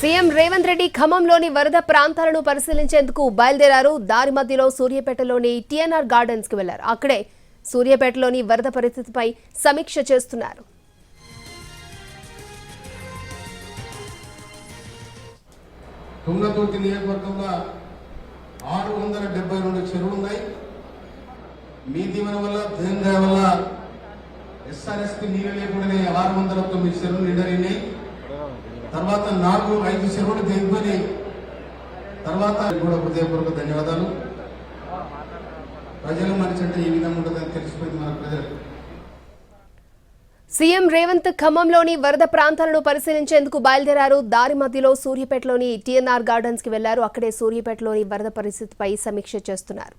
CM Revanth Reddy ఖమ్మంలోని వరద ప్రాంతాలను పరిశీలించేందుకు బయలుదేరారు. దారి మధ్యలో సూర్యాపేటలోని టీఎన్ఆర్ గార్డెన్స్ కి వెళ్లారు. అక్కడే సూర్యాపేటలోని వరద పరిస్థితిపై సమీక్ష చేస్తున్నారు. తుంగతుర్తి నియోజకవర్గంలో 672 చెరువులు ఉన్నాయి. మీ దీవెన వల్ల తెలంగాణ వల్ల ఎస్ఆర్ఎస్కి నీరు లేకుండానే 609 చెరువులు నిండరినాయి. తర్వాత 4-5 చెరువులు తెగిపోయి తర్వాత కూడా హృదయపూర్వక ధన్యవాదాలు. ప్రజలు మనిషి అంటే ఈ విధంగా ఉంటుందని తెలిసిపోయింది మన ప్రజలకు. సీఎం రేవంత్ ఖమ్మంలోని వరద ప్రాంతాలను పరిశీలించేందుకు బయలుదేరారు. దారి మధ్యలో సూర్యాపేటలోని టీఎన్ఆర్ గార్డెన్స్ కి వెళ్లారు. అక్కడే సూర్యాపేటలోని వరద పరిస్థితిపై సమీక్ష చేస్తున్నారు.